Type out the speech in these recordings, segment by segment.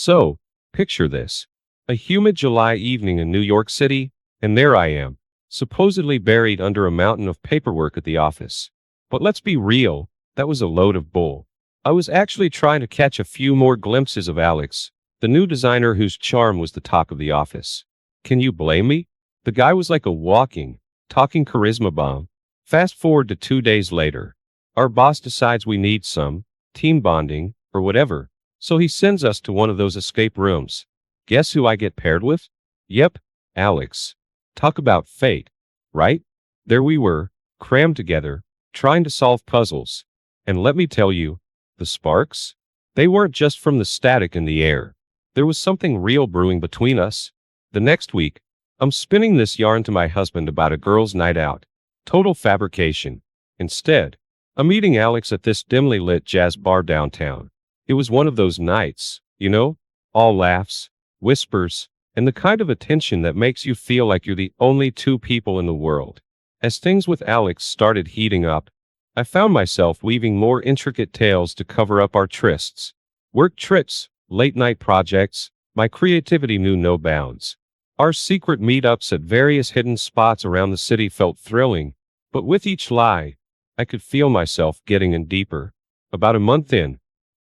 So, picture this. A humid July evening in New York City, and there I am, supposedly buried under a mountain of paperwork at the office. But let's be real, that was a load of bull. I was actually trying to catch a few more glimpses of Alex, the new designer whose charm was the talk of the office. Can you blame me? The guy was like a walking, talking charisma bomb. Fast forward to 2 days later. Our boss decides we need some team bonding or whatever, so he sends us to one of those escape rooms. Guess who I get paired with? Yep, Alex. Talk about fate, right? There we were, crammed together, trying to solve puzzles. And let me tell you, the sparks? They weren't just from the static in the air. There was something real brewing between us. The next week, I'm spinning this yarn to my husband about a girl's night out. Total fabrication. Instead, I'm meeting Alex at this dimly lit jazz bar downtown. It was one of those nights, all laughs, whispers, and the kind of attention that makes you feel like you're the only two people in the world. As things with Alex started heating up, I found myself weaving more intricate tales to cover up our trysts. Work trips, late-night projects, my creativity knew no bounds. Our secret meetups at various hidden spots around the city felt thrilling, but with each lie, I could feel myself getting in deeper. About a month in,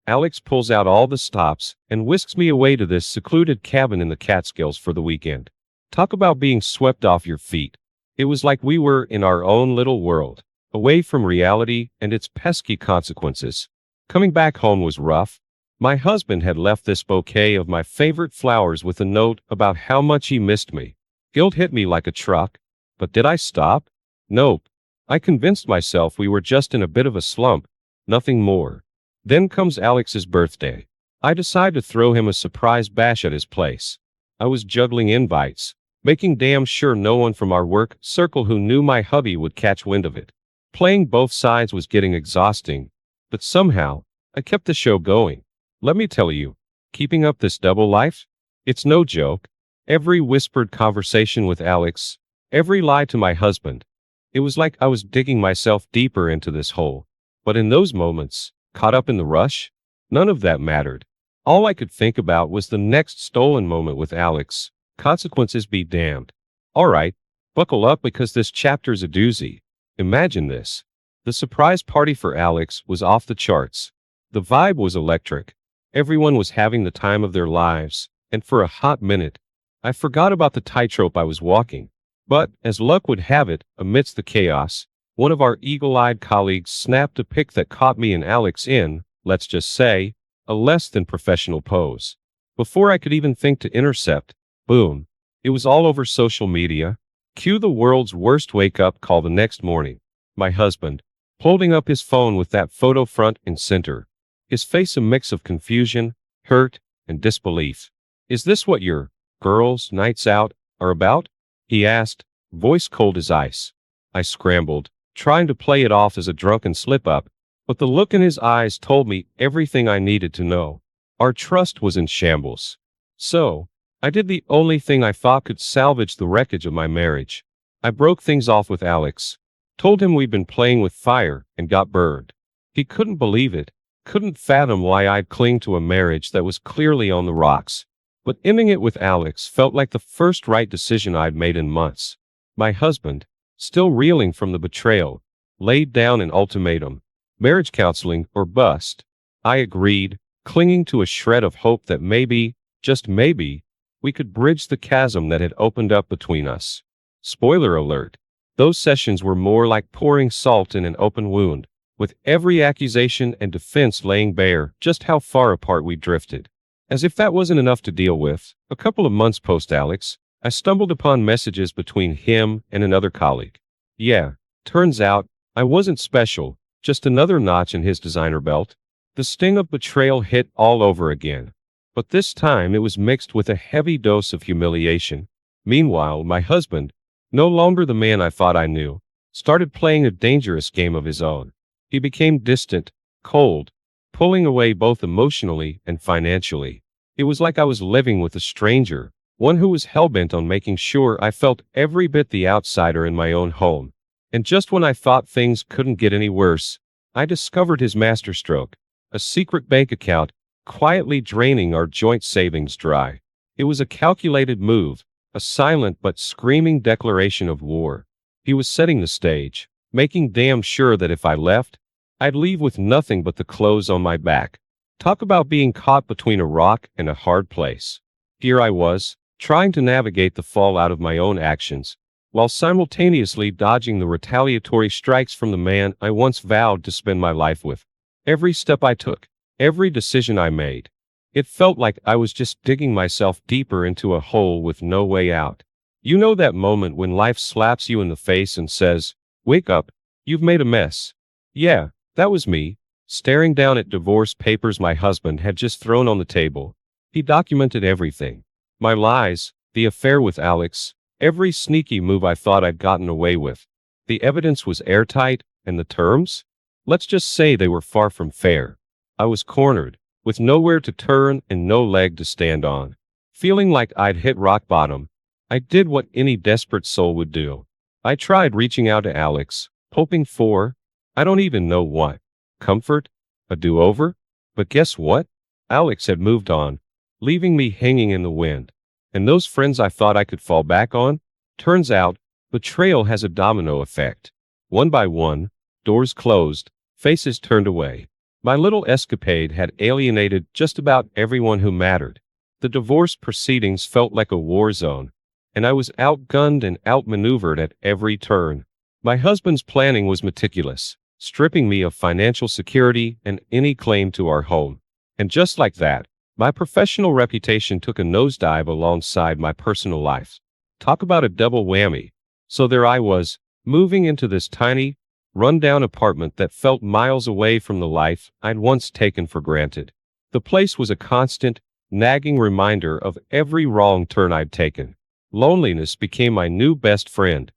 Alex pulls out all the stops and whisks me away to this secluded cabin in the Catskills for the weekend. Talk about being swept off your feet. It was like we were in our own little world, away from reality and its pesky consequences. Coming back home was rough. My husband had left this bouquet of my favorite flowers with a note about how much he missed me. Guilt hit me like a truck. But did I stop? Nope. I convinced myself we were just in a bit of a slump, nothing more. Then comes Alex's birthday. I decide to throw him a surprise bash at his place. I was juggling invites, making damn sure no one from our work circle who knew my hubby would catch wind of it. Playing both sides was getting exhausting, but somehow, I kept the show going. Let me tell you, keeping up this double life? It's no joke. Every whispered conversation with Alex, every lie to my husband. It was like I was digging myself deeper into this hole. But in those moments, caught up in the rush, none of that mattered. All I could think about was the next stolen moment with Alex. Consequences be damned. All right, buckle up because this chapter's a doozy. Imagine this. The surprise party for Alex was off the charts. The vibe was electric. Everyone was having the time of their lives, and for a hot minute, I forgot about the tightrope I was walking. But, as luck would have it, amidst the chaos, one of our eagle-eyed colleagues snapped a pic that caught me and Alex in, let's just say, a less than professional pose. Before I could even think to intercept, boom, it was all over social media. Cue the world's worst wake-up call the next morning. My husband, holding up his phone with that photo front and center. His face a mix of confusion, hurt, and disbelief. Is this what your girls' nights out are about? He asked, voice cold as ice. I scrambled, trying to play it off as a drunken slip-up, but the look in his eyes told me everything I needed to know. Our trust was in shambles. So, I did the only thing I thought could salvage the wreckage of my marriage. I broke things off with Alex, told him we'd been playing with fire and got burned. He couldn't believe it, couldn't fathom why I'd cling to a marriage that was clearly on the rocks. But ending it with Alex felt like the first right decision I'd made in months. My husband, still reeling from the betrayal, laid down an ultimatum. Marriage counseling or bust. I agreed, clinging to a shred of hope that maybe, just maybe, we could bridge the chasm that had opened up between us. Spoiler alert. Those sessions were more like pouring salt in an open wound, with every accusation and defense laying bare just how far apart we drifted. As if that wasn't enough to deal with, a couple of months post-Alex, I stumbled upon messages between him and another colleague. Yeah, turns out, I wasn't special, just another notch in his designer belt. The sting of betrayal hit all over again. But this time it was mixed with a heavy dose of humiliation. Meanwhile, my husband, no longer the man I thought I knew, started playing a dangerous game of his own. He became distant, cold, pulling away both emotionally and financially. It was like I was living with a stranger, one who was hell-bent on making sure I felt every bit the outsider in my own home. And just when I thought things couldn't get any worse, I discovered his masterstroke, a secret bank account quietly draining our joint savings dry. It was a calculated move, a silent but screaming declaration of war. He was setting the stage, making damn sure that if I left, I'd leave with nothing but the clothes on my back. Talk about being caught between a rock and a hard place. Here I was, trying to navigate the fallout of my own actions, while simultaneously dodging the retaliatory strikes from the man I once vowed to spend my life with. Every step I took, every decision I made, it felt like I was just digging myself deeper into a hole with no way out. You know that moment when life slaps you in the face and says, "Wake up, you've made a mess." Yeah, that was me, staring down at divorce papers my husband had just thrown on the table. He documented everything. My lies, the affair with Alex, every sneaky move I thought I'd gotten away with. The evidence was airtight, and the terms? Let's just say they were far from fair. I was cornered, with nowhere to turn and no leg to stand on. Feeling like I'd hit rock bottom, I did what any desperate soul would do. I tried reaching out to Alex, hoping for, I don't even know what. Comfort? A do-over? But guess what? Alex had moved on, leaving me hanging in the wind. And those friends I thought I could fall back on? Turns out, betrayal has a domino effect. One by one, doors closed, faces turned away. My little escapade had alienated just about everyone who mattered. The divorce proceedings felt like a war zone, and I was outgunned and outmaneuvered at every turn. My husband's planning was meticulous, stripping me of financial security and any claim to our home. And just like that, my professional reputation took a nosedive alongside my personal life. Talk about a double whammy. So there I was, moving into this tiny, run-down apartment that felt miles away from the life I'd once taken for granted. The place was a constant, nagging reminder of every wrong turn I'd taken. Loneliness became my new best friend,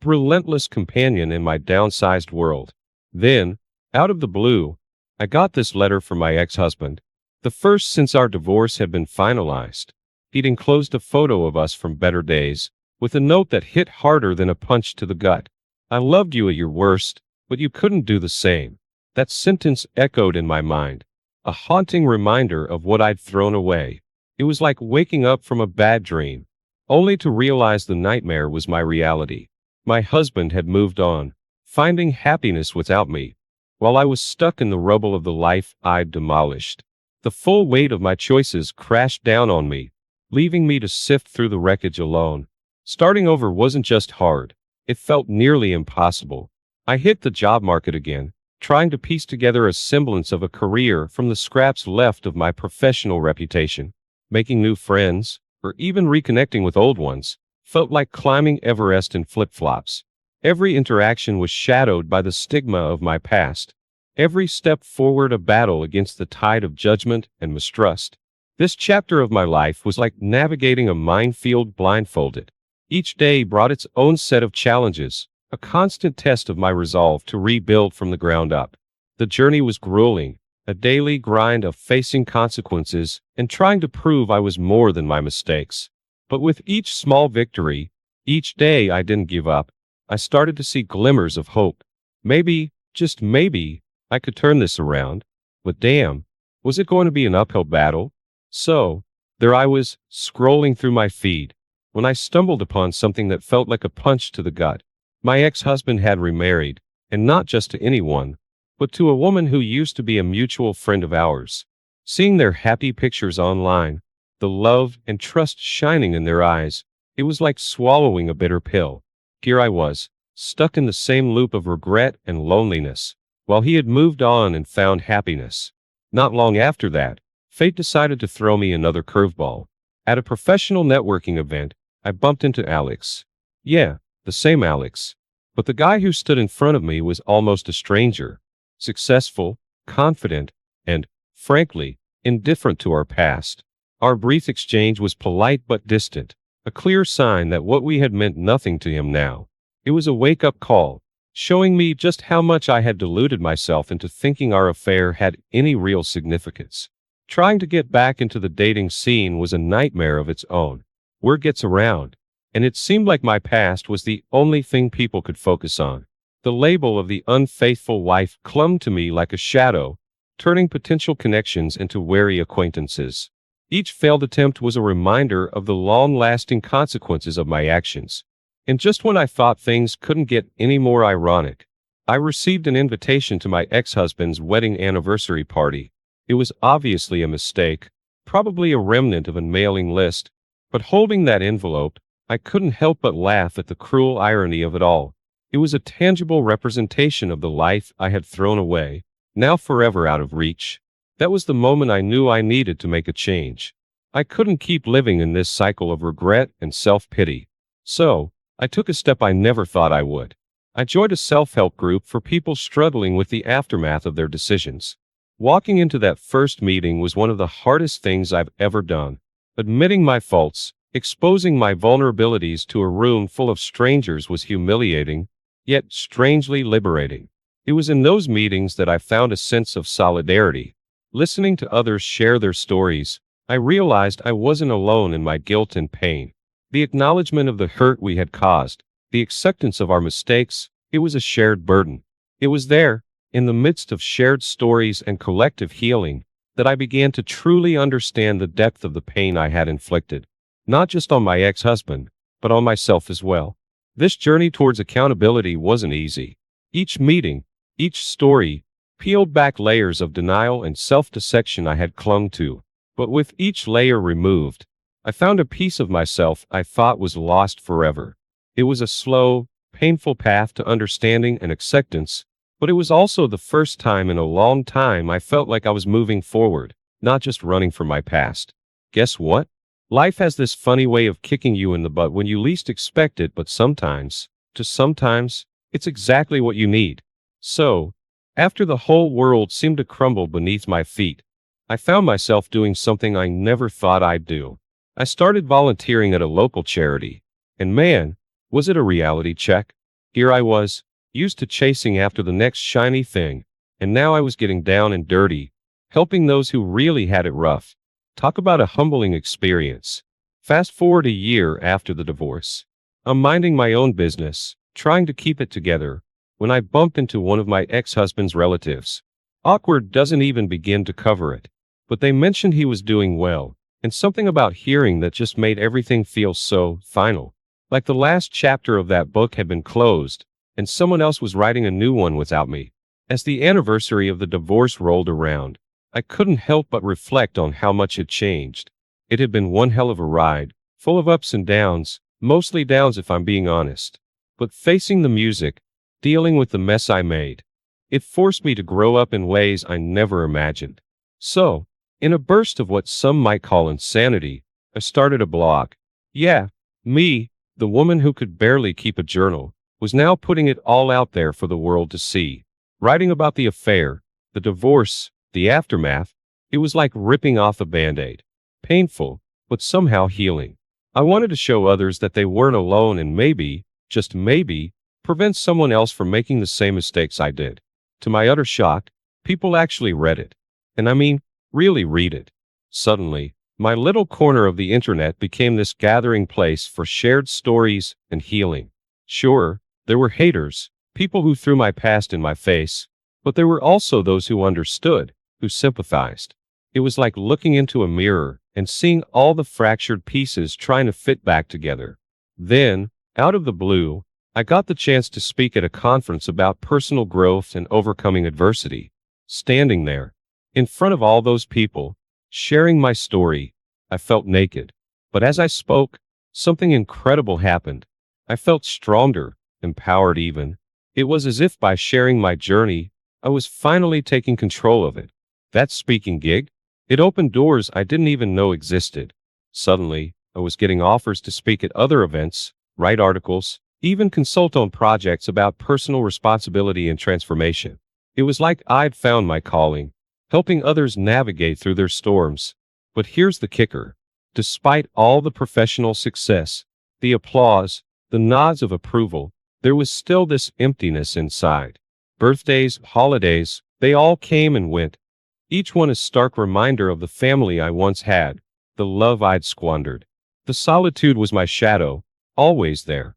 relentless companion in my downsized world. Then, out of the blue, I got this letter from my ex-husband, the first since our divorce had been finalized. He'd enclosed a photo of us from better days, with a note that hit harder than a punch to the gut. "I loved you at your worst, but you couldn't do the same." That sentence echoed in my mind, a haunting reminder of what I'd thrown away. It was like waking up from a bad dream, only to realize the nightmare was my reality. My husband had moved on, finding happiness without me, while I was stuck in the rubble of the life I'd demolished. The full weight of my choices crashed down on me, leaving me to sift through the wreckage alone. Starting over wasn't just hard, it felt nearly impossible. I hit the job market again, trying to piece together a semblance of a career from the scraps left of my professional reputation. Making new friends, or even reconnecting with old ones, felt like climbing Everest in flip-flops. Every interaction was shadowed by the stigma of my past. Every step forward a battle against the tide of judgment and mistrust. This chapter of my life was like navigating a minefield blindfolded. Each day brought its own set of challenges, a constant test of my resolve to rebuild from the ground up. The journey was grueling, a daily grind of facing consequences and trying to prove I was more than my mistakes. But with each small victory, each day I didn't give up, I started to see glimmers of hope. Maybe, just maybe, I could turn this around. But damn, was it going to be an uphill battle? So, there I was, scrolling through my feed, when I stumbled upon something that felt like a punch to the gut. My ex-husband had remarried, and not just to anyone, but to a woman who used to be a mutual friend of ours. Seeing their happy pictures online, the love and trust shining in their eyes, it was like swallowing a bitter pill. Here I was, stuck in the same loop of regret and loneliness, while he had moved on and found happiness. Not long after that, fate decided to throw me another curveball. At a professional networking event, I bumped into Alex. Yeah, the same Alex. But the guy who stood in front of me was almost a stranger. Successful, confident, and, frankly, indifferent to our past. Our brief exchange was polite but distant, a clear sign that what we had meant nothing to him now. It was a wake-up call, showing me just how much I had deluded myself into thinking our affair had any real significance. Trying to get back into the dating scene was a nightmare of its own. Word gets around, and it seemed like my past was the only thing people could focus on. The label of the unfaithful wife clung to me like a shadow, turning potential connections into wary acquaintances. Each failed attempt was a reminder of the long-lasting consequences of my actions. And just when I thought things couldn't get any more ironic, I received an invitation to my ex-husband's wedding anniversary party. It was obviously a mistake, probably a remnant of a mailing list, but holding that envelope, I couldn't help but laugh at the cruel irony of it all. It was a tangible representation of the life I had thrown away, now forever out of reach. That was the moment I knew I needed to make a change. I couldn't keep living in this cycle of regret and self-pity. So, I took a step I never thought I would. I joined a self-help group for people struggling with the aftermath of their decisions. Walking into that first meeting was one of the hardest things I've ever done. Admitting my faults, exposing my vulnerabilities to a room full of strangers was humiliating, yet strangely liberating. It was in those meetings that I found a sense of solidarity. Listening to others share their stories, I realized I wasn't alone in my guilt and pain. The acknowledgement of the hurt we had caused, the acceptance of our mistakes, it was a shared burden. It was there, in the midst of shared stories and collective healing, that I began to truly understand the depth of the pain I had inflicted, not just on my ex-husband, but on myself as well. This journey towards accountability wasn't easy. Each meeting, each story, peeled back layers of denial and self-dissection I had clung to. But with each layer removed, I found a piece of myself I thought was lost forever. It was a slow, painful path to understanding and acceptance, but it was also the first time in a long time I felt like I was moving forward, not just running from my past. Guess what? Life has this funny way of kicking you in the butt when you least expect it, but sometimes, it's exactly what you need. So, after the whole world seemed to crumble beneath my feet, I found myself doing something I never thought I'd do. I started volunteering at a local charity, and man, was it a reality check. Here I was, used to chasing after the next shiny thing, and now I was getting down and dirty, helping those who really had it rough. Talk about a humbling experience. Fast forward a year after the divorce. I'm minding my own business, trying to keep it together, when I bump into one of my ex-husband's relatives. Awkward doesn't even begin to cover it, but they mentioned he was doing well, and something about hearing that just made everything feel so final. Like the last chapter of that book had been closed, and someone else was writing a new one without me. As the anniversary of the divorce rolled around, I couldn't help but reflect on how much had changed. It had been one hell of a ride, full of ups and downs, mostly downs if I'm being honest. But facing the music, dealing with the mess I made, it forced me to grow up in ways I never imagined. So, in a burst of what some might call insanity, I started a blog. Yeah, me, the woman who could barely keep a journal, was now putting it all out there for the world to see. Writing about the affair, the divorce, the aftermath, it was like ripping off a Band-Aid. Painful, but somehow healing. I wanted to show others that they weren't alone and maybe, just maybe, prevent someone else from making the same mistakes I did. To my utter shock, people actually read it. And I mean, really read it. Suddenly, my little corner of the internet became this gathering place for shared stories and healing. Sure, there were haters, people who threw my past in my face, but there were also those who understood, who sympathized. It was like looking into a mirror and seeing all the fractured pieces trying to fit back together. Then, out of the blue, I got the chance to speak at a conference about personal growth and overcoming adversity. Standing there, in front of all those people, sharing my story, I felt naked. But as I spoke, something incredible happened. I felt stronger, empowered even. It was as if by sharing my journey, I was finally taking control of it. That speaking gig, it opened doors I didn't even know existed. Suddenly, I was getting offers to speak at other events, write articles, even consult on projects about personal responsibility and transformation. It was like I'd found my calling, helping others navigate through their storms. But here's the kicker. Despite all the professional success, the applause, the nods of approval, there was still this emptiness inside. Birthdays, holidays, they all came and went. Each one a stark reminder of the family I once had, the love I'd squandered. The solitude was my shadow, always there.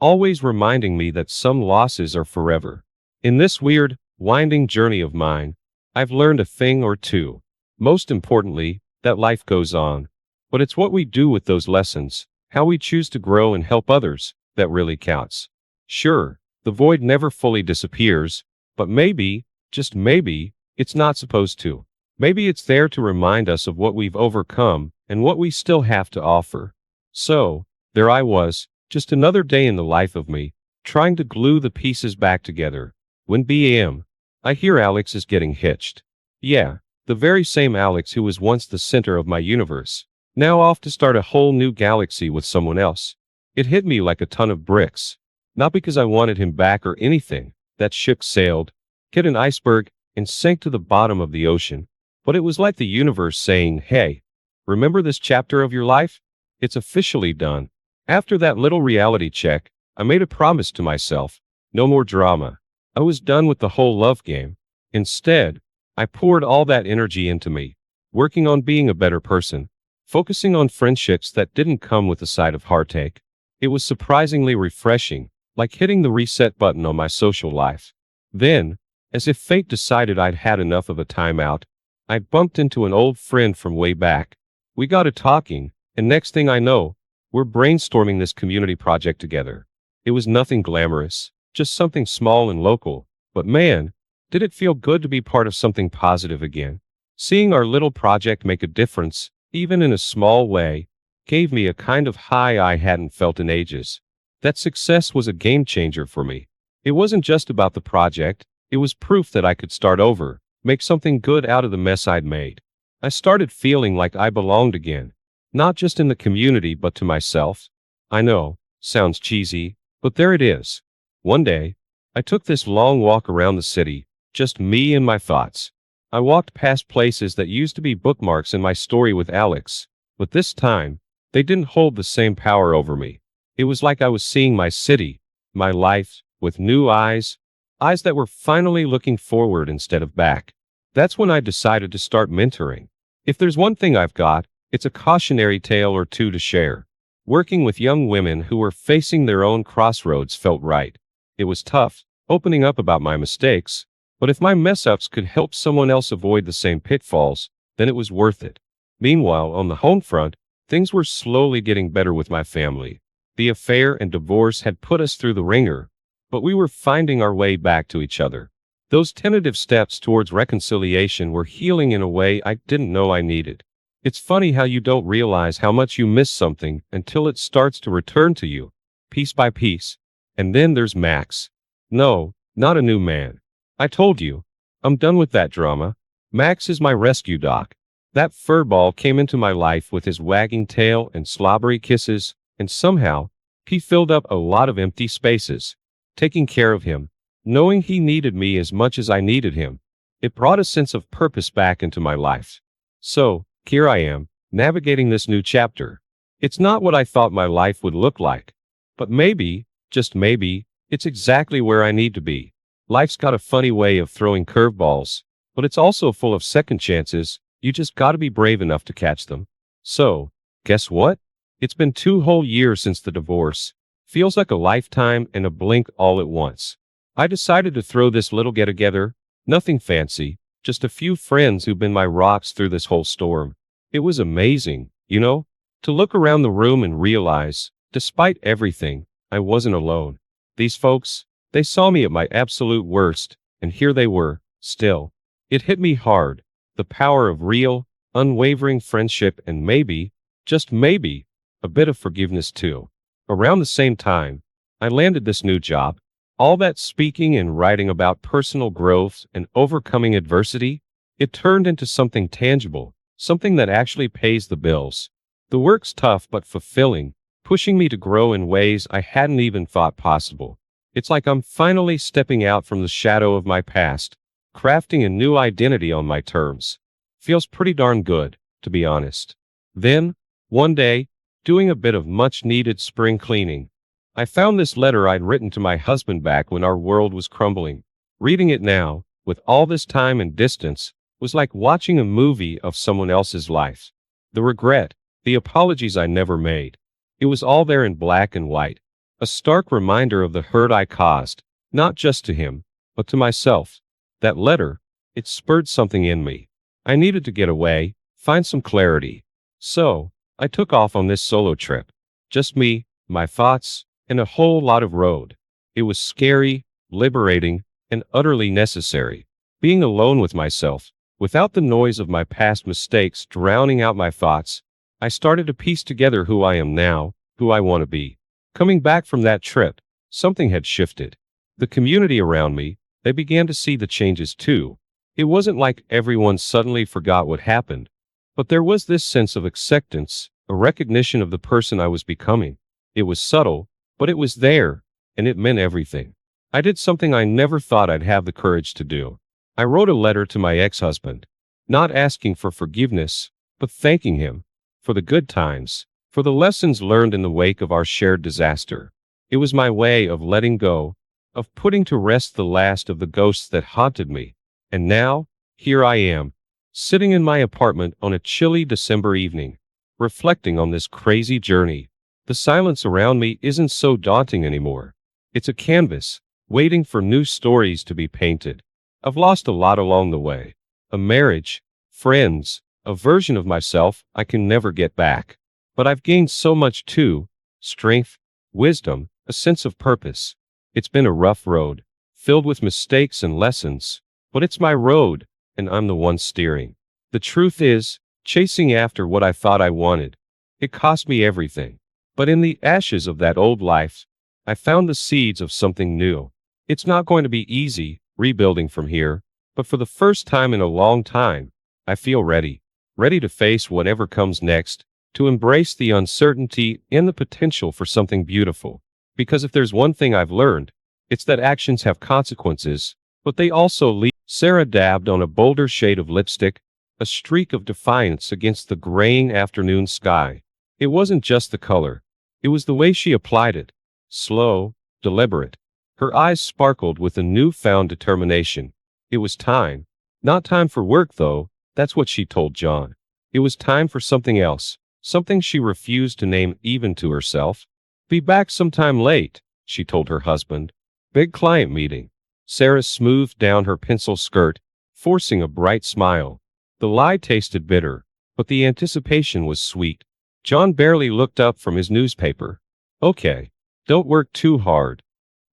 Always reminding me that some losses are forever. In this weird, winding journey of mine, I've learned a thing or two. Most importantly, that life goes on. But it's what we do with those lessons, how we choose to grow and help others, that really counts. Sure, the void never fully disappears, but maybe, just maybe, it's not supposed to. Maybe it's there to remind us of what we've overcome and what we still have to offer. So, there I was, just another day in the life of me, trying to glue the pieces back together. When bam, I hear Alex is getting hitched. Yeah, the very same Alex who was once the center of my universe, now off to start a whole new galaxy with someone else. It hit me like a ton of bricks. Not because I wanted him back or anything. That ship sailed, hit an iceberg, and sank to the bottom of the ocean. But it was like the universe saying, hey, remember this chapter of your life? It's officially done. After that little reality check, I made a promise to myself. No more drama. I was done with the whole love game. Instead, I poured all that energy into me, working on being a better person, focusing on friendships that didn't come with a side of heartache. It was surprisingly refreshing, like hitting the reset button on my social life. Then, as if fate decided I'd had enough of a timeout, I bumped into an old friend from way back. We got to talking, and next thing I know, we're brainstorming this community project together. It was nothing glamorous, just something small and local, but man, did it feel good to be part of something positive again. Seeing our little project make a difference, even in a small way, gave me a kind of high I hadn't felt in ages. That success was a game changer for me. It wasn't just about the project, it was proof that I could start over, make something good out of the mess I'd made. I started feeling like I belonged again, not just in the community but to myself. I know, sounds cheesy, but there it is. One day, I took this long walk around the city, just me and my thoughts. I walked past places that used to be bookmarks in my story with Alex, but this time, they didn't hold the same power over me. It was like I was seeing my city, my life, with new eyes that were finally looking forward instead of back. That's when I decided to start mentoring. If there's one thing I've got, it's a cautionary tale or two to share. Working with young women who were facing their own crossroads felt right. It was tough, opening up about my mistakes, but if my mess-ups could help someone else avoid the same pitfalls, then it was worth it. Meanwhile, on the home front, things were slowly getting better with my family. The affair and divorce had put us through the ringer, but we were finding our way back to each other. Those tentative steps towards reconciliation were healing in a way I didn't know I needed. It's funny how you don't realize how much you miss something until it starts to return to you, piece by piece. And then there's Max. No, not a new man. I told you, I'm done with that drama. Max is my rescue doc. That furball came into my life with his wagging tail and slobbery kisses, and somehow, he filled up a lot of empty spaces. Taking care of him, knowing he needed me as much as I needed him, it brought a sense of purpose back into my life. So, here I am, navigating this new chapter. It's not what I thought my life would look like. But maybe, just maybe, it's exactly where I need to be. Life's got a funny way of throwing curveballs, but it's also full of second chances. You just gotta be brave enough to catch them. So, guess what? It's been 2 whole years since the divorce. Feels like a lifetime and a blink all at once. I decided to throw this little get-together, nothing fancy, just a few friends who've been my rocks through this whole storm. It was amazing, to look around the room and realize, despite everything, I wasn't alone. These folks, they saw me at my absolute worst, and here they were, still. It hit me hard, the power of real, unwavering friendship and maybe, just maybe, a bit of forgiveness too. Around the same time, I landed this new job. All that speaking and writing about personal growth and overcoming adversity, it turned into something tangible, something that actually pays the bills. The work's tough but fulfilling, pushing me to grow in ways I hadn't even thought possible. It's like I'm finally stepping out from the shadow of my past, crafting a new identity on my terms. Feels pretty darn good, to be honest. Then, one day, doing a bit of much-needed spring cleaning, I found this letter I'd written to my husband back when our world was crumbling. Reading it now, with all this time and distance, was like watching a movie of someone else's life. The regret, the apologies I never made. It was all there in black and white. A stark reminder of the hurt I caused, not just to him, but to myself. That letter, It spurred something in me. I needed to get away, find some clarity. So, I took off on this solo trip. Just me, my thoughts, and a whole lot of road. It was scary, liberating, and utterly necessary. Being alone with myself, without the noise of my past mistakes drowning out my thoughts, I started to piece together who I am now, who I want to be. Coming back from that trip, something had shifted. The community around me, they began to see the changes too. It wasn't like everyone suddenly forgot what happened, but there was this sense of acceptance, a recognition of the person I was becoming. It was subtle, but it was there, and it meant everything. I did something I never thought I'd have the courage to do. I wrote a letter to my ex-husband, not asking for forgiveness, but thanking him for the good times, for the lessons learned in the wake of our shared disaster. It was my way of letting go, of putting to rest the last of the ghosts that haunted me. And now, here I am, sitting in my apartment on a chilly December evening, reflecting on this crazy journey. The silence around me isn't so daunting anymore. It's a canvas, waiting for new stories to be painted. I've lost a lot along the way. A marriage, friends, a version of myself I can never get back. But I've gained so much too: strength, wisdom, a sense of purpose. It's been a rough road, filled with mistakes and lessons, but it's my road, and I'm the one steering. The truth is, chasing after what I thought I wanted, it cost me everything. But in the ashes of that old life, I found the seeds of something new. It's not going to be easy, rebuilding from here, but for the first time in a long time, I feel ready. Ready to face whatever comes next, to embrace the uncertainty and the potential for something beautiful. Because if there's one thing I've learned, it's that actions have consequences, but they also lead. Sarah dabbed on a bolder shade of lipstick, a streak of defiance against the graying afternoon sky. It wasn't just the color. It was the way she applied it. Slow, deliberate. Her eyes sparkled with a newfound determination. It was time. Not time for work, though, that's what she told John. It was time for something else, something she refused to name even to herself. Be back sometime late, she told her husband. Big client meeting. Sarah smoothed down her pencil skirt, forcing a bright smile. The lie tasted bitter, but the anticipation was sweet. John barely looked up from his newspaper. Okay, don't work too hard.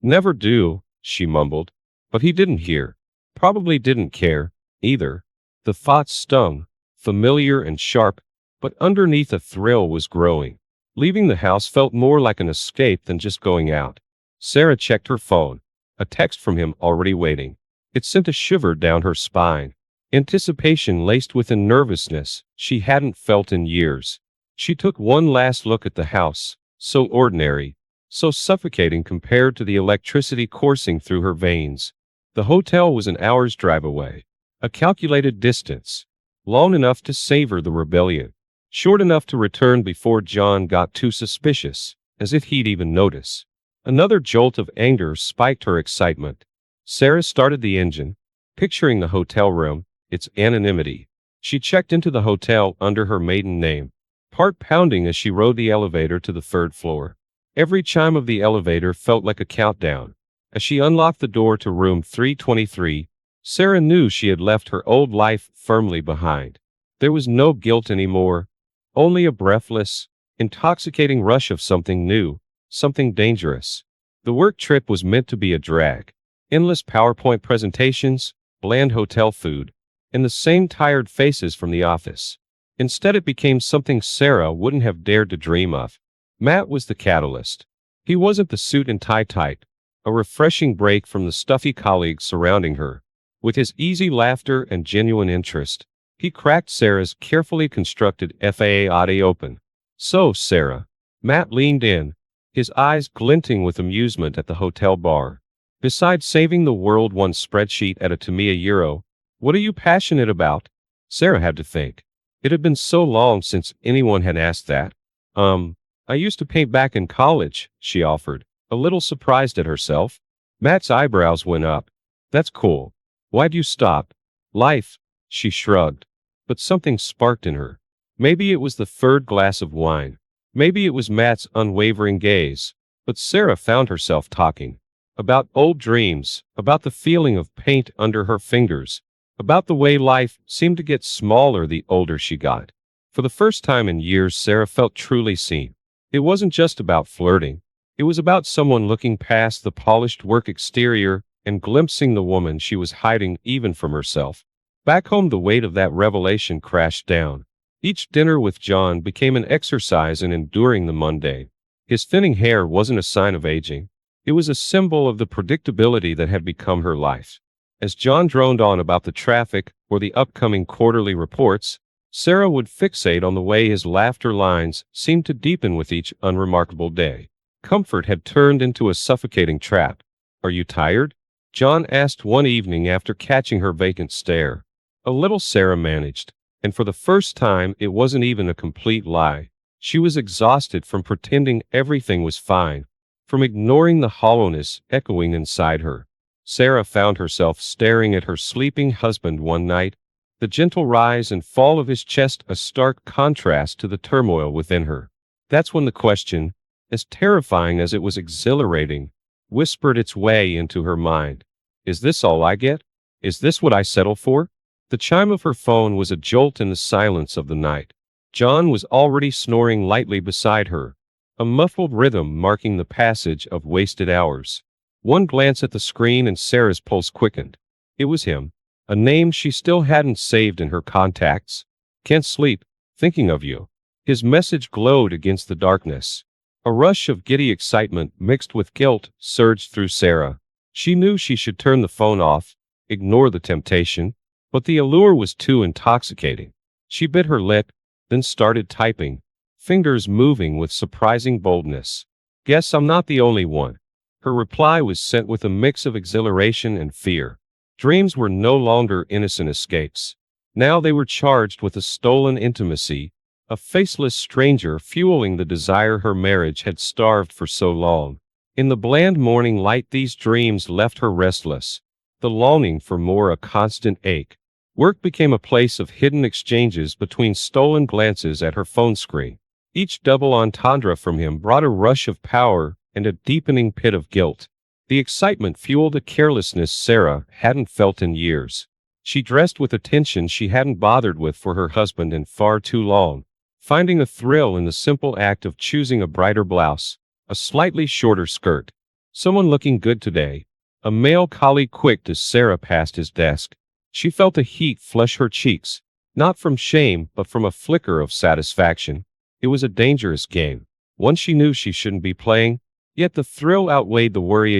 Never do, she mumbled. But he didn't hear. Probably didn't care, either. The thought stung, familiar and sharp, but underneath a thrill was growing. Leaving the house felt more like an escape than just going out. Sarah checked her phone. A text from him already waiting. It sent a shiver down her spine. Anticipation laced with a nervousness she hadn't felt in years. She took one last look at the house, so ordinary, so suffocating compared to the electricity coursing through her veins. The hotel was an hour's drive away. A calculated distance. Long enough to savor the rebellion. Short enough to return before John got too suspicious, as if he'd even notice. Another jolt of anger spiked her excitement. Sarah started the engine, picturing the hotel room, its anonymity. She checked into the hotel under her maiden name, heart pounding as she rode the elevator to the third floor. Every chime of the elevator felt like a countdown. As she unlocked the door to room 323, Sarah knew she had left her old life firmly behind. There was no guilt anymore, only a breathless, intoxicating rush of something new, something dangerous. The work trip was meant to be a drag. Endless PowerPoint presentations, bland hotel food, and the same tired faces from the office. Instead, it became something Sarah wouldn't have dared to dream of. Matt was the catalyst. He wasn't the suit and tie type, a refreshing break from the stuffy colleagues surrounding her. With his easy laughter and genuine interest, he cracked Sarah's carefully constructed FAA audio open. So, Sarah. Matt leaned in, his eyes glinting with amusement at the hotel bar. Besides saving the world one spreadsheet at a Tamiya euro, what are you passionate about? Sarah had to think. It had been so long since anyone had asked that. I used to paint back in college, she offered, a little surprised at herself. Matt's eyebrows went up. That's cool. Why'd you stop? Life, she shrugged. But something sparked in her. Maybe it was the third glass of wine. Maybe it was Matt's unwavering gaze. But Sarah found herself talking. About old dreams, about the feeling of paint under her fingers, about the way life seemed to get smaller the older she got. For the first time in years, Sarah felt truly seen. It wasn't just about flirting. It was about someone looking past the polished work exterior and glimpsing the woman she was hiding even from herself. Back home, the weight of that revelation crashed down. Each dinner with John became an exercise in enduring the mundane. His thinning hair wasn't a sign of aging. It was a symbol of the predictability that had become her life. As John droned on about the traffic or the upcoming quarterly reports, Sarah would fixate on the way his laughter lines seemed to deepen with each unremarkable day. Comfort had turned into a suffocating trap. "Are you tired?" John asked one evening after catching her vacant stare. A little, Sarah managed, and for the first time it wasn't even a complete lie. She was exhausted from pretending everything was fine, from ignoring the hollowness echoing inside her. Sarah found herself staring at her sleeping husband one night, the gentle rise and fall of his chest a stark contrast to the turmoil within her. That's when the question, as terrifying as it was exhilarating, whispered its way into her mind. Is this all I get? Is this what I settle for? The chime of her phone was a jolt in the silence of the night. John was already snoring lightly beside her, a muffled rhythm marking the passage of wasted hours. One glance at the screen and Sarah's pulse quickened. It was him, a name she still hadn't saved in her contacts. "Can't sleep, thinking of you." His message glowed against the darkness. A rush of giddy excitement mixed with guilt surged through Sarah. She knew she should turn the phone off, ignore the temptation, but the allure was too intoxicating. She bit her lip, then started typing, fingers moving with surprising boldness. "Guess I'm not the only one." Her reply was sent with a mix of exhilaration and fear. Dreams were no longer innocent escapes. Now they were charged with a stolen intimacy, a faceless stranger fueling the desire her marriage had starved for so long. In the bland morning light, these dreams left her restless, the longing for more a constant ache. Work became a place of hidden exchanges between stolen glances at her phone screen. Each double entendre from him brought a rush of power and a deepening pit of guilt. The excitement fueled a carelessness Sarah hadn't felt in years. She dressed with attention she hadn't bothered with for her husband in far too long, finding a thrill in the simple act of choosing a brighter blouse, a slightly shorter skirt. Someone looking good today. A male colleague quicked as Sarah passed his desk. She felt a heat flush her cheeks, not from shame but from a flicker of satisfaction. It was a dangerous game, one she knew she shouldn't be playing, yet the thrill outweighed the worry.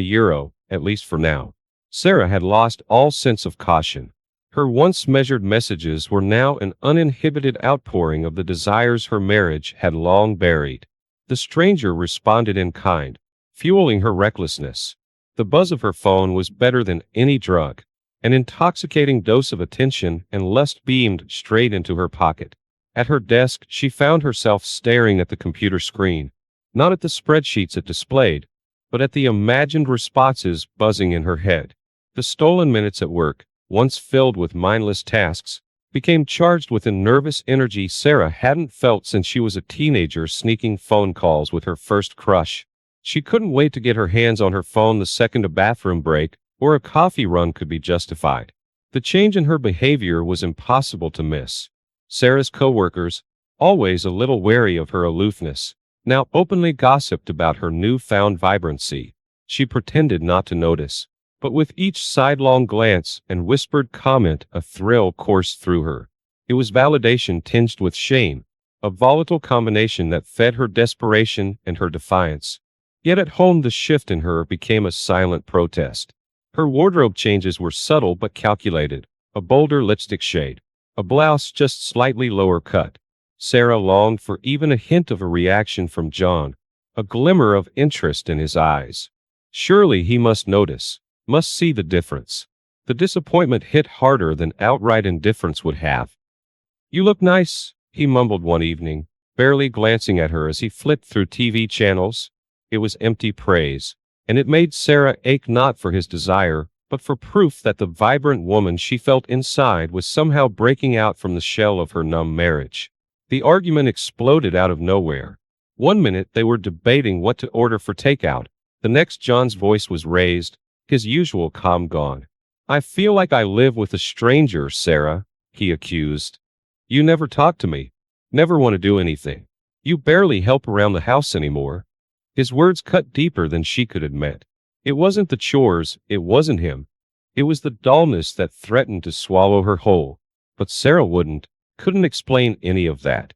At least for now. Sarah had lost all sense of caution. Her once measured messages were now an uninhibited outpouring of the desires her marriage had long buried. The stranger responded in kind, fueling her recklessness. The buzz of her phone was better than any drug. An intoxicating dose of attention and lust beamed straight into her pocket. At her desk, she found herself staring at the computer screen, not at the spreadsheets it displayed, but at the imagined responses buzzing in her head. The stolen minutes at work, once filled with mindless tasks, became charged with a nervous energy Sarah hadn't felt since she was a teenager sneaking phone calls with her first crush. She couldn't wait to get her hands on her phone the second a bathroom break or a coffee run could be justified. The change in her behavior was impossible to miss. Sarah's coworkers, always a little wary of her aloofness, now openly gossiped about her newfound vibrancy. She pretended not to notice, but with each sidelong glance and whispered comment a thrill coursed through her. It was validation tinged with shame, a volatile combination that fed her desperation and her defiance. Yet at home the shift in her became a silent protest. Her wardrobe changes were subtle but calculated, a bolder lipstick shade, a blouse just slightly lower cut. Sarah longed for even a hint of a reaction from John, a glimmer of interest in his eyes. Surely he must notice, must see the difference. The disappointment hit harder than outright indifference would have. "You look nice," he mumbled one evening, barely glancing at her as he flipped through TV channels. It was empty praise, and it made Sarah ache not for his desire, but for proof that the vibrant woman she felt inside was somehow breaking out from the shell of her numb marriage. The argument exploded out of nowhere. One minute they were debating what to order for takeout. The next John's voice was raised, his usual calm gone. I feel like I live with a stranger, Sarah, he accused. You never talk to me. Never want to do anything. You barely help around the house anymore. His words cut deeper than she could admit. It wasn't the chores, it wasn't him. It was the dullness that threatened to swallow her whole. But Sarah couldn't explain any of that.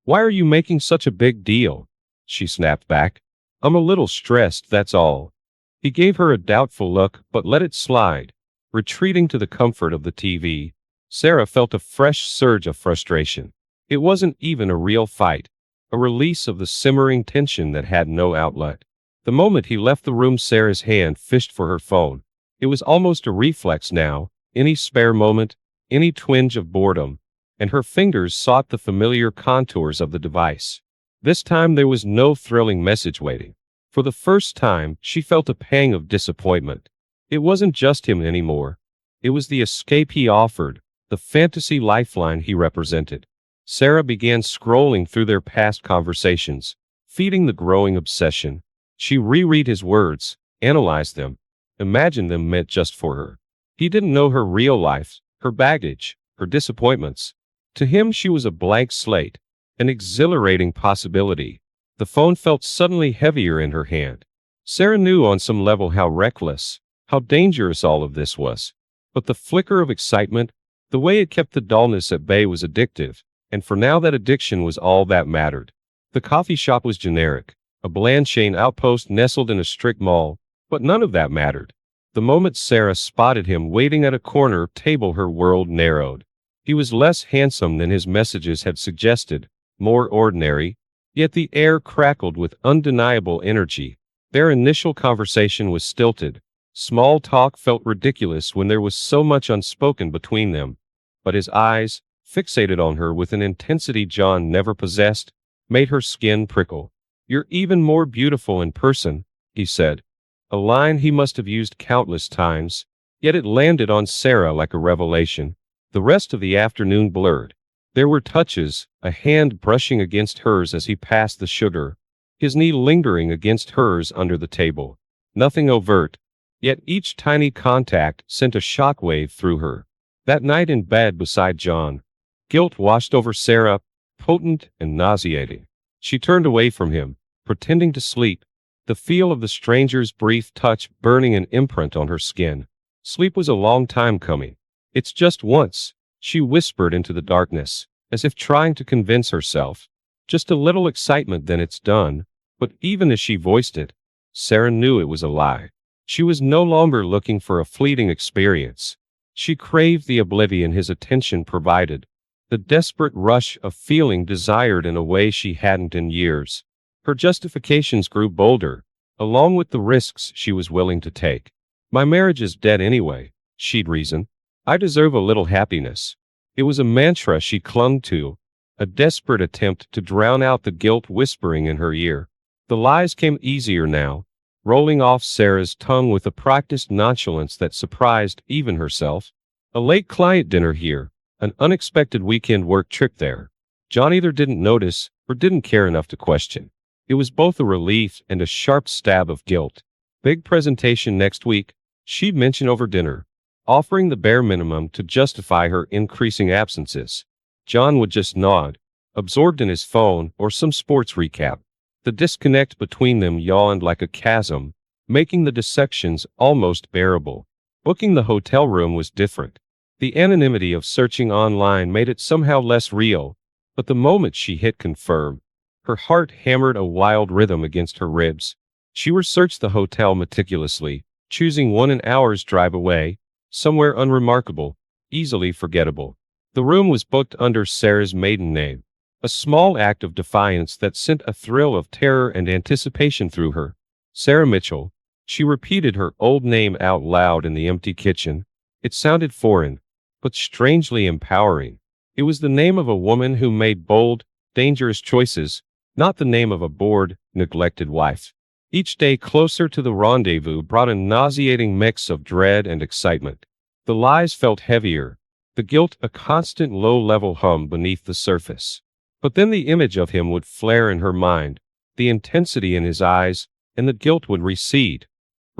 Why are you making such a big deal? She snapped back. I'm a little stressed, that's all. He gave her a doubtful look, but let it slide. Retreating to the comfort of the TV, Sarah felt a fresh surge of frustration. It wasn't even a real fight, a release of the simmering tension that had no outlet. The moment he left the room, Sarah's hand fished for her phone. It was almost a reflex now, any spare moment, any twinge of boredom, and her fingers sought the familiar contours of the device. This time there was no thrilling message waiting. For the first time, she felt a pang of disappointment. It wasn't just him anymore. It was the escape he offered, the fantasy lifeline he represented. Sarah began scrolling through their past conversations, feeding the growing obsession. She reread his words, analyzed them, imagined them meant just for her. He didn't know her real life, her baggage, her disappointments. To him she was a blank slate, an exhilarating possibility. The phone felt suddenly heavier in her hand. Sarah knew on some level how reckless, how dangerous all of this was. But the flicker of excitement, the way it kept the dullness at bay was addictive, and for now that addiction was all that mattered. The coffee shop was generic, a bland chain outpost nestled in a strict mall, but none of that mattered. The moment Sarah spotted him waiting at a corner table, her world narrowed. He was less handsome than his messages had suggested, more ordinary, yet the air crackled with undeniable energy. Their initial conversation was stilted. Small talk felt ridiculous when there was so much unspoken between them. But his eyes, fixated on her with an intensity John never possessed, made her skin prickle. You're even more beautiful in person, he said. A line he must have used countless times, yet it landed on Sarah like a revelation. The rest of the afternoon blurred. There were touches, a hand brushing against hers as he passed the sugar, his knee lingering against hers under the table. Nothing overt, yet each tiny contact sent a shockwave through her. That night in bed beside John, guilt washed over Sarah, potent and nauseating. She turned away from him, pretending to sleep, the feel of the stranger's brief touch burning an imprint on her skin. Sleep was a long time coming. It's just once, she whispered into the darkness, as if trying to convince herself. Just a little excitement, then it's done. But even as she voiced it, Sarah knew it was a lie. She was no longer looking for a fleeting experience. She craved the oblivion his attention provided, the desperate rush of feeling desired in a way she hadn't in years. Her justifications grew bolder, along with the risks she was willing to take. My marriage is dead anyway, she'd reason. I deserve a little happiness. It was a mantra she clung to, a desperate attempt to drown out the guilt whispering in her ear. The lies came easier now, rolling off Sarah's tongue with a practiced nonchalance that surprised even herself. A late client dinner here, an unexpected weekend work trip there. John either didn't notice or didn't care enough to question. It was both a relief and a sharp stab of guilt. Big presentation next week, she'd mention over dinner, offering the bare minimum to justify her increasing absences. John would just nod, absorbed in his phone or some sports recap. The disconnect between them yawned like a chasm, making the dissections almost bearable. Booking the hotel room was different. The anonymity of searching online made it somehow less real, but the moment she hit confirm, her heart hammered a wild rhythm against her ribs. She researched the hotel meticulously, choosing one an hour's drive away, somewhere unremarkable, easily forgettable. The room was booked under Sarah's maiden name, a small act of defiance that sent a thrill of terror and anticipation through her. Sarah Mitchell. She repeated her old name out loud in the empty kitchen. It sounded foreign, but strangely empowering. It was the name of a woman who made bold, dangerous choices, not the name of a bored, neglected wife. Each day closer to the rendezvous brought a nauseating mix of dread and excitement. The lies felt heavier, the guilt a constant low-level hum beneath the surface. But then the image of him would flare in her mind, the intensity in his eyes, and the guilt would recede.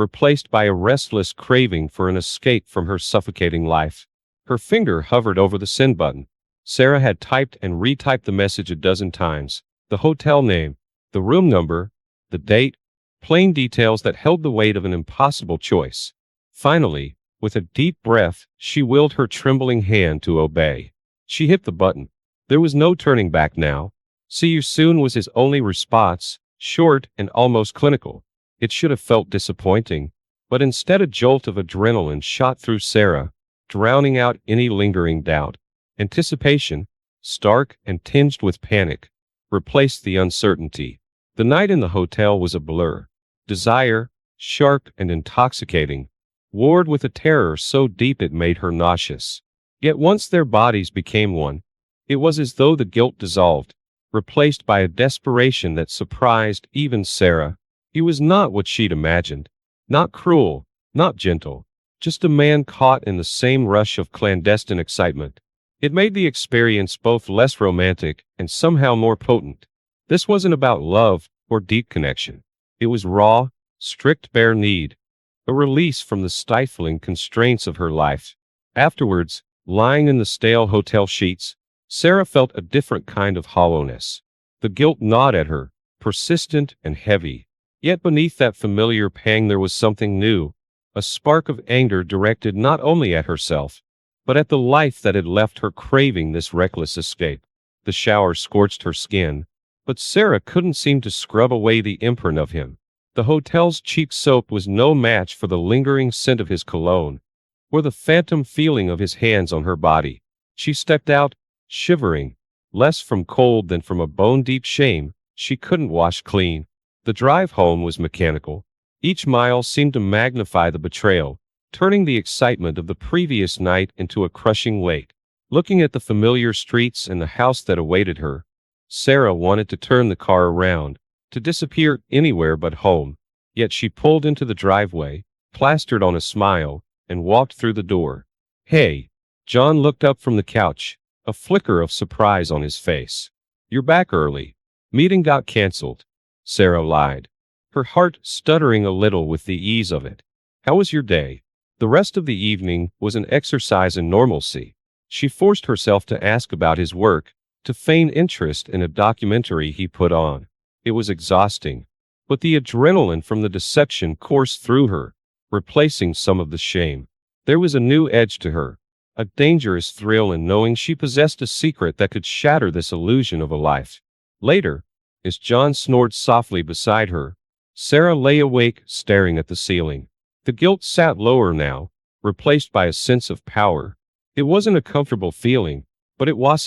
replaced by a restless craving for an escape from her suffocating life. Her finger hovered over the send button. Sarah had typed and retyped the message a dozen times. The hotel name, the room number, the date, plain details that held the weight of an impossible choice. Finally, with a deep breath, she willed her trembling hand to obey. She hit the button. There was no turning back now. "See you soon" was his only response, short and almost clinical. It should have felt disappointing, but instead a jolt of adrenaline shot through Sarah, drowning out any lingering doubt. Anticipation, stark and tinged with panic, replaced the uncertainty. The night in the hotel was a blur. Desire, sharp and intoxicating, warred with a terror so deep it made her nauseous. Yet once their bodies became one, it was as though the guilt dissolved, replaced by a desperation that surprised even Sarah. He was not what she'd imagined. Not cruel, not gentle, just a man caught in the same rush of clandestine excitement. It made the experience both less romantic and somehow more potent. This wasn't about love or deep connection. It was raw, strict bare need, a release from the stifling constraints of her life. Afterwards, lying in the stale hotel sheets, Sarah felt a different kind of hollowness. The guilt gnawed at her, persistent and heavy. Yet beneath that familiar pang there was something new, a spark of anger directed not only at herself, but at the life that had left her craving this reckless escape. The shower scorched her skin, but Sarah couldn't seem to scrub away the imprint of him. The hotel's cheap soap was no match for the lingering scent of his cologne, or the phantom feeling of his hands on her body. She stepped out, shivering, less from cold than from a bone-deep shame she couldn't wash clean. The drive home was mechanical. Each mile seemed to magnify the betrayal, turning the excitement of the previous night into a crushing weight. Looking at the familiar streets and the house that awaited her, Sarah wanted to turn the car around, to disappear anywhere but home. Yet she pulled into the driveway, plastered on a smile, and walked through the door. "Hey." John looked up from the couch, a flicker of surprise on his face. "You're back early. Meeting got canceled." Sarah lied, her heart stuttering a little with the ease of it. "How was your day?" The rest of the evening was an exercise in normalcy. She forced herself to ask about his work, to feign interest in a documentary he put on. It was exhausting, but the adrenaline from the deception coursed through her, replacing some of the shame. There was a new edge to her, a dangerous thrill in knowing she possessed a secret that could shatter this illusion of a life. Later, as John snored softly beside her, Sarah lay awake, staring at the ceiling. The guilt sat lower now, replaced by a sense of power. It wasn't a comfortable feeling, but it was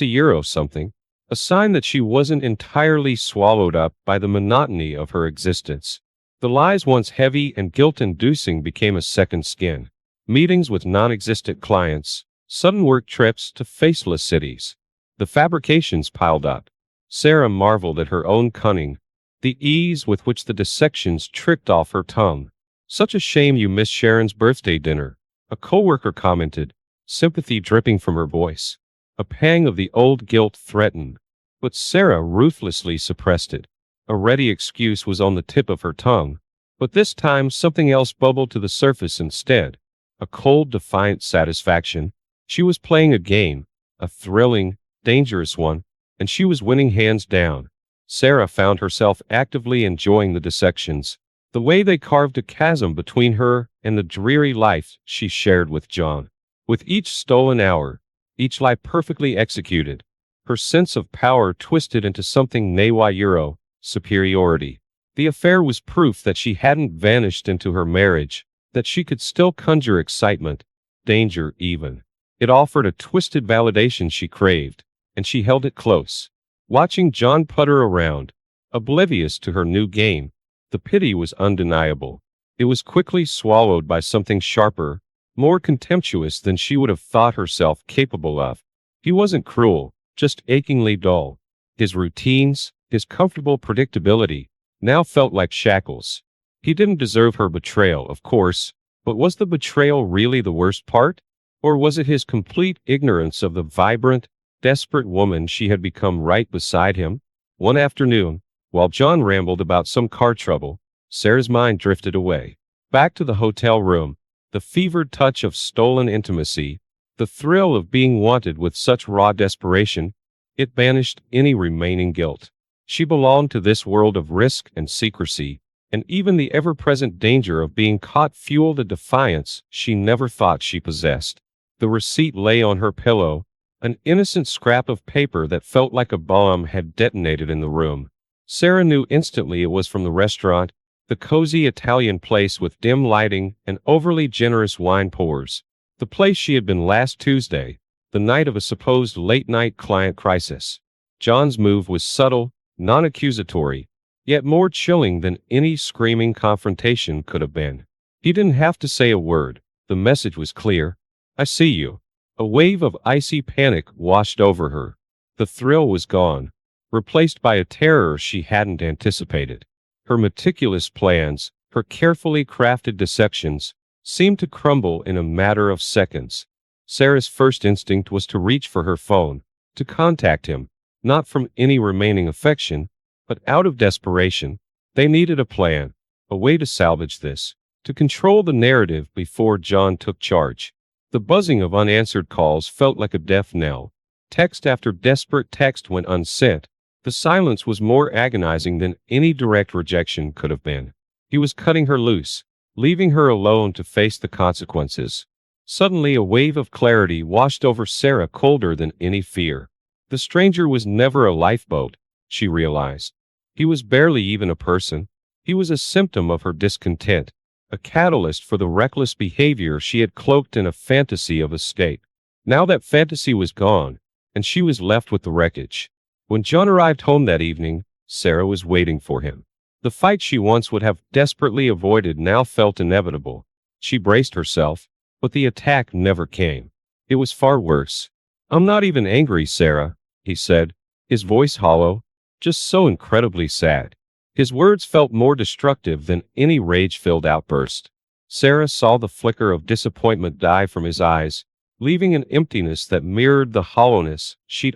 something, a sign that she wasn't entirely swallowed up by the monotony of her existence. The lies once heavy and guilt-inducing became a second skin. Meetings with non-existent clients, sudden work trips to faceless cities. The fabrications piled up. Sarah marveled at her own cunning, the ease with which the dissections tricked off her tongue. "Such a shame you missed Sharon's birthday dinner," a coworker commented, sympathy dripping from her voice. A pang of the old guilt threatened, but Sarah ruthlessly suppressed it. A ready excuse was on the tip of her tongue, but this time something else bubbled to the surface instead. A cold, defiant satisfaction. She was playing a game, a thrilling, dangerous one, and she was winning hands down. Sarah found herself actively enjoying the dissections, the way they carved a chasm between her and the dreary life she shared with John. With each stolen hour, each lie perfectly executed, her sense of power twisted into something Euro, superiority. The affair was proof that she hadn't vanished into her marriage, that she could still conjure excitement, danger even. It offered a twisted validation she craved, and she held it close. Watching John putter around, oblivious to her new game, the pity was undeniable. It was quickly swallowed by something sharper, more contemptuous than she would have thought herself capable of. He wasn't cruel, just achingly dull. His routines, his comfortable predictability, now felt like shackles. He didn't deserve her betrayal, of course, but was the betrayal really the worst part? Or was it his complete ignorance of the vibrant, desperate woman she had become right beside him? One afternoon, while John rambled about some car trouble, Sarah's mind drifted away. Back to the hotel room, the fevered touch of stolen intimacy, the thrill of being wanted with such raw desperation, it banished any remaining guilt. She belonged to this world of risk and secrecy, and even the ever-present danger of being caught fueled a defiance she never thought she possessed. The receipt lay on her pillow, an innocent scrap of paper that felt like a bomb had detonated in the room. Sarah knew instantly it was from the restaurant, the cozy Italian place with dim lighting and overly generous wine pours. The place she had been last Tuesday, the night of a supposed late-night client crisis. John's move was subtle, non-accusatory, yet more chilling than any screaming confrontation could have been. He didn't have to say a word. The message was clear. I see you. A wave of icy panic washed over her. The thrill was gone, replaced by a terror she hadn't anticipated. Her meticulous plans, her carefully crafted deceptions, seemed to crumble in a matter of seconds. Sarah's first instinct was to reach for her phone, to contact him, not from any remaining affection, but out of desperation. They needed a plan, a way to salvage this, to control the narrative before John took charge. The buzzing of unanswered calls felt like a death knell. Text after desperate text went unsent. The silence was more agonizing than any direct rejection could have been. He was cutting her loose, leaving her alone to face the consequences. Suddenly a wave of clarity washed over Sarah, colder than any fear. The stranger was never a lifeboat, she realized. He was barely even a person. He was a symptom of her discontent, a catalyst for the reckless behavior she had cloaked in a fantasy of escape. Now that fantasy was gone, and she was left with the wreckage. When John arrived home that evening, Sarah was waiting for him. The fight she once would have desperately avoided now felt inevitable. She braced herself, but the attack never came. It was far worse. I'm not even angry, Sarah, he said, his voice hollow, just so incredibly sad. His words felt more destructive than any rage-filled outburst. Sarah saw the flicker of disappointment die from his eyes, leaving an emptiness that mirrored the hollowness she'd